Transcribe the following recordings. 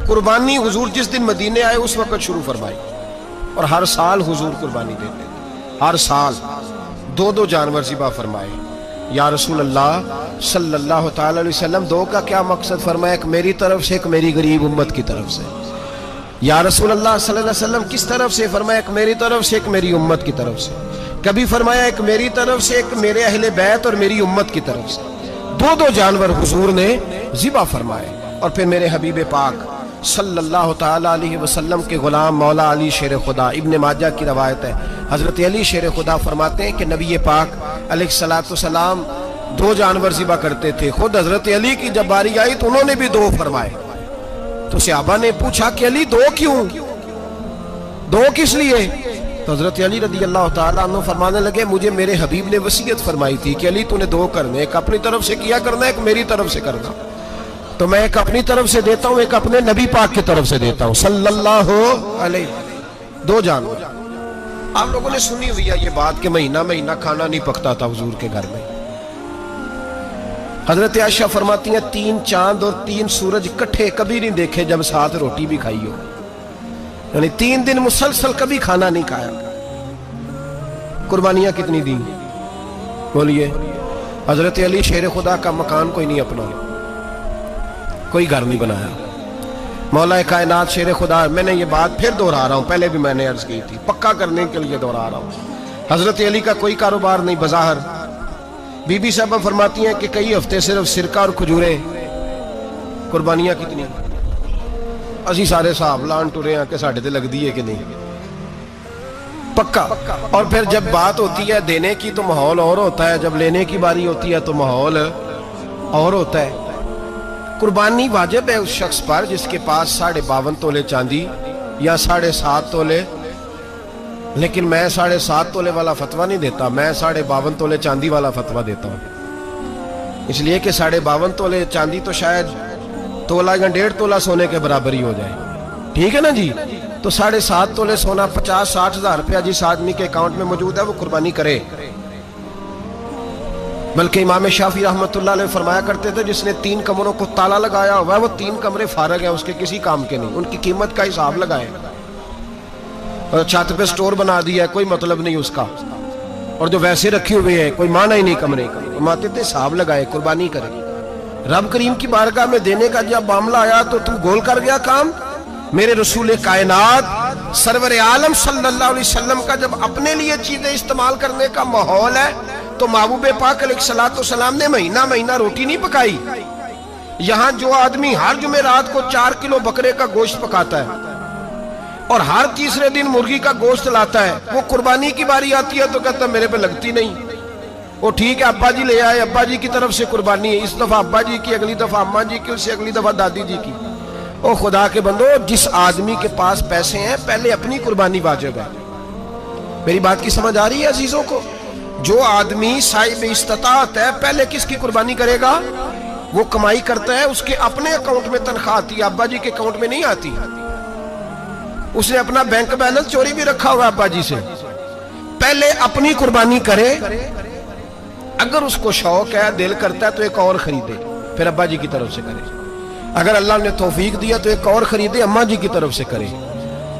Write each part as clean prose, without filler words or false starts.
قربانی حضور جس دن مدینے آئے اس وقت شروع فرمائی، اور ہر سال حضور قربانی دیتے تھے، ہر سال 2 جانور ذبح فرمائے۔ یا رسول اللہ صلی اللہ تعالی علیہ وسلم 2 کا کیا مقصد فرمایا؟ ایک میری طرف سے، ایک میری غریب امت کی طرف سے۔ یا رسول اللہ صلی اللہ علیہ وسلم کس طرف سے فرمایا؟ ایک میری طرف سے، ایک میری امت کی طرف سے۔ کبھی فرمایا ایک میری طرف سے، ایک میرے اہل بیت اور میری امت کی طرف سے۔ 2 جانور حضور نے ذبح فرمائے، اور پھر میرے حبیب پاک صلی اللہ تعالی علیہ وسلم کے غلام مولا علی شیر خدا، ابن ماجہ کی روایت ہے، حضرت علی شیر خدا فرماتے ہیں کہ نبی پاک علیہ السلام 2 جانور ذبح کرتے تھے۔ خود حضرت علی کی جب باری آئی تو انہوں نے بھی 2 فرمائے۔ تو صحابہ نے پوچھا کہ علی 2 کیوں؟ 2 کس لیے؟ تو حضرت علی رضی اللہ تعالیٰ عنہ فرمانے لگے مجھے میرے حبیب نے وصیت فرمائی تھی کہ علی تو نے 2 کرنے، ایک اپنی طرف سے کیا کرنا، ایک میری طرف سے کرنا۔ تو میں ایک اپنی طرف سے دیتا ہوں، ایک اپنے نبی پاک کی طرف سے دیتا ہوں صلی اللہ علیہ۔ 2 جانور۔ آپ لوگوں نے سنی ہوئی ہے یہ بات کہ مہینہ کھانا نہیں پکتا تھا حضور کے گھر میں۔ حضرت عائشہ فرماتی ہیں 3 چاند اور 3 سورج اکٹھے کبھی نہیں دیکھے جب ساتھ روٹی بھی کھائی ہو، یعنی 3 دن مسلسل کبھی کھانا نہیں کھایا۔ قربانیاں کتنی دی؟ بولیے۔ حضرت علی شیر خدا کا مکان کوئی نہیں اپنا، کوئی گھر نہیں بنایا۔ مولا کائنات شیر خدا، میں نے یہ بات پھر دہرا رہا ہوں، پہلے بھی میں نے عرض کی تھی، پکا کرنے کے لیے دہرا رہا ہوں۔ حضرت علی کا کوئی کاروبار نہیں بظاہر۔ بی بی صاحبہ فرماتی ہیں کہ کئی ہفتے صرف سرکہ اور کھجوریں۔ قربانیاں کتنی؟ اسی سارے صاحب لان ٹرے ہیں کہ ساڑھے تے لگ دیئے کہ نہیں، پکا۔ اور پھر جب بات ہوتی ہے دینے کی تو ماحول اور ہوتا ہے، جب لینے کی باری ہوتی ہے تو ماحول اور ہوتا ہے۔ قربانی واجب ہے اس شخص پر جس کے پاس 52.5 تولے چاندی یا 7.5 تولے، لیکن میں 7.5 تولے والا فتویٰ نہیں دیتا، میں 52.5 تولے چاندی والا فتویٰ دیتا ہوں، اس لیے کہ 52.5 تولے چاندی تو شاید تولہ یا 1.5 تولہ سونے کے برابر ہی ہو جائے، ٹھیک ہے نا جی؟ تو 7.5 تولے سونا 50-60 ہزار روپیہ جس آدمی کے اکاؤنٹ میں موجود ہے وہ قربانی کرے۔ بلکہ امام شافعی رحمۃ اللہ علیہ فرمایا کرتے تھے جس نے 3 کمروں کو تالا لگایا ہوا ہے وہ 3 کمرے فارغ ہیں، اس کے کسی کام کے نہیں، ان کی قیمت کا حساب لگائے، اور چھت پہ سٹور بنا دیا ہے، کوئی مطلب نہیں اس کا، اور جو ویسے رکھی ہوئے ہیں کوئی معنی ہی نہیں کمرے کا، فرماتے تھے حساب لگائے قربانی کرے۔ رب کریم کی بارگاہ میں دینے کا جب معاملہ آیا تو تو گول کر گیا کام۔ میرے رسول کائنات سرور عالم صلی اللہ علیہ وسلم کا جب اپنے لیے چیزیں استعمال کرنے کا ماحول ہے تو محبوب پاک علیہ السلام نے مہینہ روٹی نہیں پکائی۔ یہاں جو آدمی ہر جمعرات کو 4 کلو بکرے کا گوشت پکاتا ہے اور ہر تیسرے دن مرغی کا گوشت لاتا ہے، وہ قربانی کی باری آتی ہے تو کہتا ہے میرے پہ لگتی نہیں۔ وہ ٹھیک ہے ابا جی لے آئے، ابا جی کی طرف سے قربانی ہے، اس دفعہ ابا جی کی، اگلی دفعہ اماں جی کی، اس سے اگلی دفعہ دادی جی کی۔ او خدا کے بندو، جس آدمی کے پاس پیسے ہیں پہلے اپنی قربانی واجب ہے۔ میری بات کی سمجھ آ رہی ہے عزیزوں کو؟ جو آدمی صاحب استطاعت ہے پہلے کس کی قربانی کرے گا؟ وہ کمائی کرتا ہے، اس کے اپنے اکاؤنٹ میں تنخواہ آتی ہے، ابا جی کے اکاؤنٹ میں نہیں آتی۔ اس نے اپنا بینک بیلنس چوری بھی رکھا ہوا ابا جی سے۔ پہلے اپنی قربانی کرے، اگر اس کو شوق ہے، دل کرتا ہے تو ایک اور خریدے، پھر ابا جی کی طرف سے کرے۔ اگر اللہ نے توفیق دیا تو ایک اور خریدے، اماں جی کی طرف سے کرے۔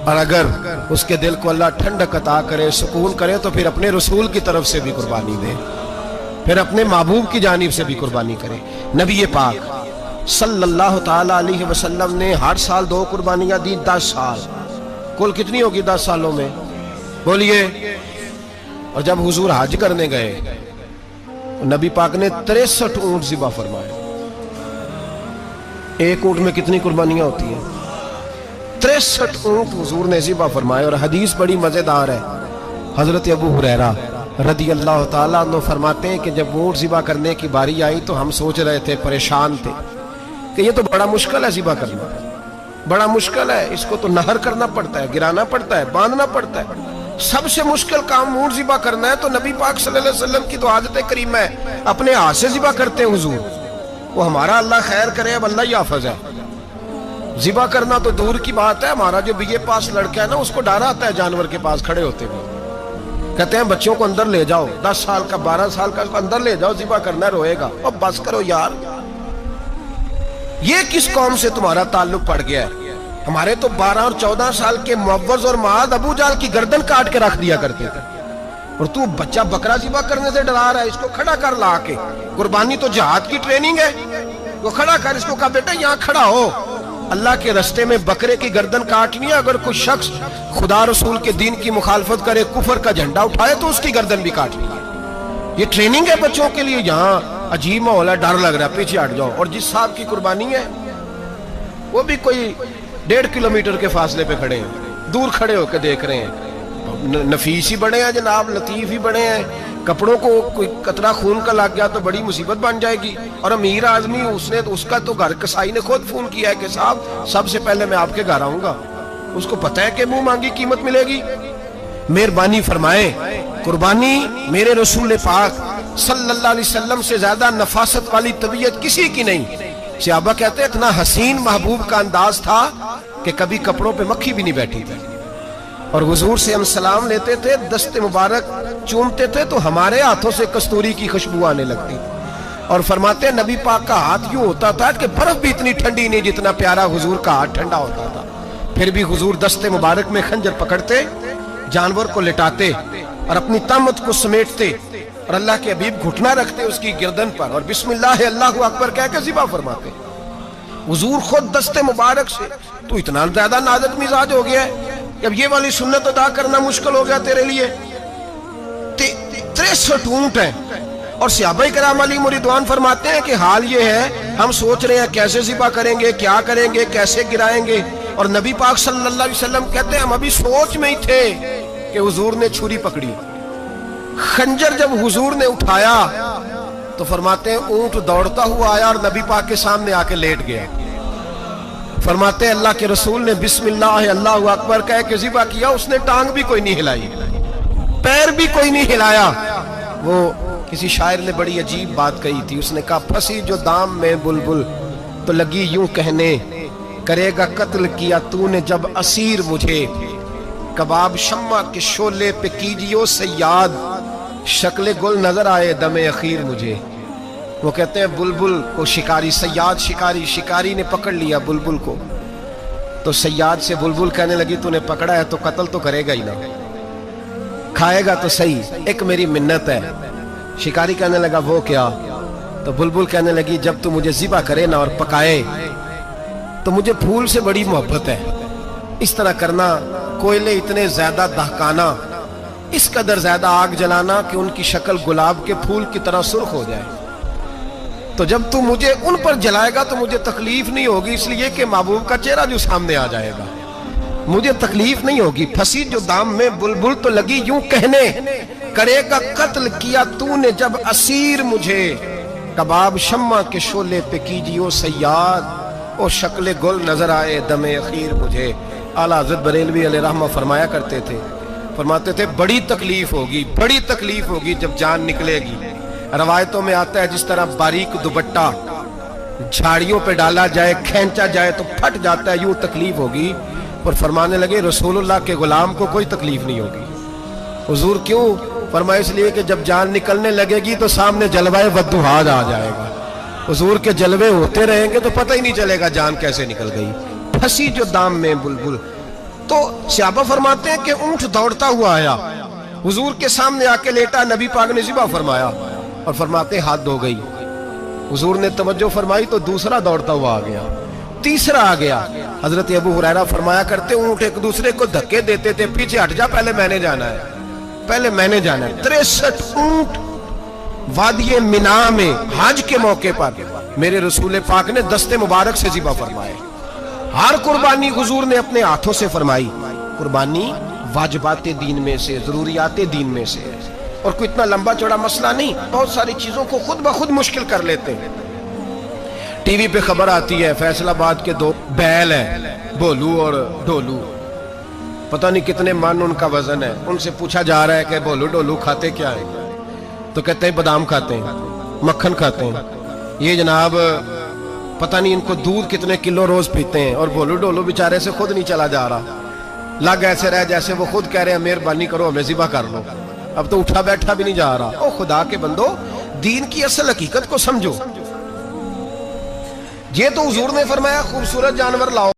اور اگر اس کے دل کو اللہ ٹھنڈک عطا کرے، سکون کرے، تو پھر اپنے رسول کی طرف سے بھی قربانی دے، پھر اپنے محبوب کی جانب سے بھی قربانی کرے۔ نبی پاک صلی اللہ تعالی علیہ وسلم نے ہر سال 2 قربانیاں دی، 10 سال، کل کتنی ہوگی 10 سالوں میں؟ بولیے۔ اور جب حضور حج کرنے گئے نبی پاک نے 63 اونٹ ذبح فرمائے۔ ایک اونٹ میں کتنی قربانیاں ہوتی ہیں؟ 63 اونٹ حضور نے ذبح فرمائے۔ اور حدیث بڑی مزیدار ہے، حضرت ابو ہریرہ رضی اللہ تعالیٰ عنہ فرماتے ہیں کہ جب اونٹ ذبح کرنے کی باری آئی تو ہم سوچ رہے تھے، پریشان تھے کہ یہ تو بڑا مشکل ہے ذبح کرنا، بڑا مشکل ہے، اس کو تو نہر کرنا پڑتا ہے، گرانا پڑتا ہے، باندھنا پڑتا ہے، سب سے مشکل کام اونٹ ذبح کرنا ہے۔ تو نبی پاک صلی اللہ علیہ وسلم کی تو عادت کریمہ ہے، اپنے ہاتھ سے ذبح کرتے ہیں حضور۔ وہ ہمارا اللہ خیر کرے، اب اللہ ہی حافظ ہے، ذبح کرنا تو دور کی بات ہے۔ ہمارا جو بی اے پاس لڑکا ہے نا، اس کو ڈر آتا ہے جانور کے پاس کھڑے ہوتے ہوئے، کہتے ہیں بچوں کو اندر لے جاؤ، 10 سال کا 12 سال کا اندر لے جاؤ، ذبح کرنا روئے گا۔ اب بس کرو یار، یہ کس قوم سے تمہارا تعلق پڑ گیا ہے؟ ہمارے تو 12 اور 14 سال کے معوذ اور معاذ ابو جہل کی گردن کاٹ کے رکھ دیا کرتے تھے، اور تو بچہ بکرا ذبح کرنے سے ڈرا رہا ہے، اس کو کھڑا کر لا کے۔ قربانی تو جہاد کی ٹریننگ ہے، وہ کھڑا کر، اس کو کہا بیٹا یہاں کھڑا ہو، اللہ کے رستے میں بکرے کی گردن کاٹنی ہے، اگر کوئی شخص خدا رسول کے دین کی مخالفت کرے، کفر کا جھنڈا اٹھائے تو اس کی گردن بھی کاٹنی ہے۔ یہ ٹریننگ ہے بچوں کے لیے۔ یہاں عجیب ماحول ہے، ڈر لگ رہا ہے، پیچھے ہٹ جاؤ۔ اور جس صاحب کی قربانی ہے وہ بھی کوئی 1.5 کلومیٹر کے فاصلے پہ کھڑے ہیں، دور کھڑے ہو کے دیکھ رہے ہیں۔ نفیس ہی بڑے ہیں جناب، لطیف ہی بڑے ہیں، کپڑوں کو کوئی قطرہ خون کا لگ گیا تو بڑی مصیبت بن جائے گی۔ اور امیر آدمی اس کا تو گھر کسائی نے خود فون کیا ہے کہ صاحب سب سے پہلے میں آپ کے گھر آؤں گا، اس کو پتہ ہے کہ منہ مانگی قیمت ملے گی۔ مہربانی فرمائے، قربانی میرے رسول پاک صلی اللہ علیہ وسلم سے زیادہ نفاست والی طبیعت کسی کی نہیں۔ صحابہ کہتے ہیں اتنا حسین محبوب کا انداز تھا کہ کبھی کپڑوں پہ مکھی بھی نہیں بیٹھی تھی، اور حضور سے ہم سلام لیتے تھے، دست مبارک چومتے تھے تو ہمارے ہاتھوں سے کستوری کی خوشبو آنے لگتی تھی، اور فرماتے ہیں نبی پاک کا ہاتھ یوں ہوتا تھا کہ برف بھی اتنی ٹھنڈی نہیں جتنا پیارا حضور کا ہاتھ ٹھنڈا ہوتا تھا۔ پھر بھی حضور دست مبارک میں خنجر پکڑتے، جانور کو لٹاتے اور اپنی طامت کو سمیٹتے، اور اللہ کے حبیب گھٹنا رکھتے اس کی گردن پر، اور بسم اللہ اللہ اکبر کہہ کے ذبح فرماتے۔ حضور خود دست مبارک سے۔ تو اتنا زیادہ نازک مزاج ہو گیا ہے کہ اب یہ والی سنت ادا کرنا مشکل ہو گیا تیرے لیے۔ 63 اونٹ ہیں، اور صحابہ کرام علیہم رضوان فرماتے ہیں کہ حال یہ ہے ہم سوچ رہے ہیں کیسے ذبح کریں گے، کیا کریں گے، کیسے گرائیں گے، اور نبی پاک صلی اللہ علیہ وسلم کہتے ہیں ہم ابھی سوچ میں ہی تھے کہ حضور نے چھری پکڑی۔ خنجر جب حضور نے اٹھایا تو فرماتے ہیں اونٹ دوڑتا ہوا آیا اور نبی پاک کے سامنے آ کے لیٹ گیا۔ فرماتے ہیں اللہ کے رسول نے بسم اللہ اللہ اکبر کہہ کے ذبح کیا، اس نے ٹانگ بھی کوئی نہیں ہلائی، پیر بھی کوئی نہیں ہلایا۔ وہ کسی شاعر نے بڑی عجیب بات کہی تھی، اس نے کہا پھنسی جو دام میں بلبل تو لگی یوں کہنے، کرے گا قتل کیا تو نے جب اسیر مجھے، کباب شمع کے شعلے پہ کیجیو صیاد، شکل گل نظر آئے دم اخیر مجھے۔ وہ کہتے ہیں بلبل کو شکاری، صیاد شکاری نے پکڑ لیا بلبل کو، تو صیاد سے بلبل کہنے لگی تو نے پکڑا ہے تو قتل تو کرے گا ہی نا، کھائے گا تو صحیح، ایک میری منت ہے۔ شکاری کہنے لگا وہ کیا؟ تو بلبل کہنے لگی جب تو مجھے ذبح کرے نا اور پکائے تو مجھے پھول سے بڑی محبت ہے، اس طرح کرنا، کوئلے اتنے زیادہ دہکانا، اس قدر زیادہ آگ جلانا کہ ان کی شکل گلاب کے پھول کی طرح سرخ ہو جائے، تو جب تو مجھے ان پر جلائے گا تو مجھے تکلیف نہیں ہوگی، اس لیے کہ محبوب کا چہرہ جو سامنے آ جائے گا مجھے تکلیف نہیں ہوگی۔ پھنسی جو دام میں بلبل تو لگی یوں کہنے، کرے گا قتل کیا تو نے جب اسیر مجھے، کباب شمع کے شعلے پہ کیجیو صیاد، او شکل گل نظر آئے دم اخیر مجھے۔ اعلیٰ حضرت بریلوی علیہ رحمہ فرمایا کرتے تھے، فرماتے تھے بڑی تکلیف ہوگی جب جان نکلے گی۔ روایتوں میں آتا ہے جس طرح باریک دوپٹہ جھاڑیوں پہ ڈالا جائے، کھینچا جائے تو پھٹ جاتا ہے، یوں تکلیف ہوگی۔ اور فرمانے لگے رسول اللہ کے غلام کو کوئی تکلیف نہیں ہوگی۔ حضور کیوں؟ فرمایا اس لیے کہ جب جان نکلنے لگے گی تو سامنے جلوہ والدہا آ جائے گا، حضور کے جلوے ہوتے رہیں گے تو پتہ ہی نہیں چلے گا جان کیسے نکل گئی۔ پھنسی جو دام میں بلبل، تو صحابہ فرماتے ہیں کہ اونٹ دوڑتا ہوا آیا، حضور کے سامنے آ کے لیٹا، نبی پاک نے ذبح فرمایا، اور فرماتے ہیں ہاتھ دھو گئی۔ حضور نے توجہ فرمائی تو دوسرا دوڑتا ہوا آ گیا، تیسرا آ گیا۔ حضرت ابو ہریرہ فرمایا کرتے اونٹ ایک دوسرے کو دھکے دیتے تھے، پیچھے ہٹ جا، پہلے میں نے جانا ہے، پہلے میں نے جانا ہے۔ 63 اونٹ وادی مینا میں حج کے موقع پر میرے رسول پاک نے دست مبارک سے ذبح فرمائے۔ ہر قربانی حضور نے اپنے ہاتھوں سے فرمائی۔ قربانی واجبات دین میں سے، ضروریات دین میں سے، اور کوئی اتنا لمبا چوڑا مسئلہ نہیں، بہت ساری چیزوں کو خود بخود مشکل کر لیتے ہیں۔ ٹی وی پہ خبر آتی ہے فیصل آباد کے 2 بیل ہیں، بولو اور ڈولو، پتہ نہیں کتنے من ان کا وزن ہے۔ ان سے پوچھا جا رہا ہے کہ بولو ڈولو کھاتے کیا ہیں؟ تو کہتے ہیں بادام کھاتے ہیں، مکھن کھاتے ہیں، یہ جناب پتہ نہیں ان کو دودھ کتنے کلو روز پیتے ہیں، اور بولو ڈولو بیچارے سے خود نہیں چلا جا رہا، لگ ایسے رہ جیسے وہ خود کہہ رہے ہیں مہربانی کرو ہمیں ذبح کر لو، اب تو اٹھا بیٹھا بھی نہیں جا رہا۔ او خدا کے بندو، دین کی اصل حقیقت کو سمجھو۔ یہ تو حضور نے فرمایا خوبصورت جانور لاؤ۔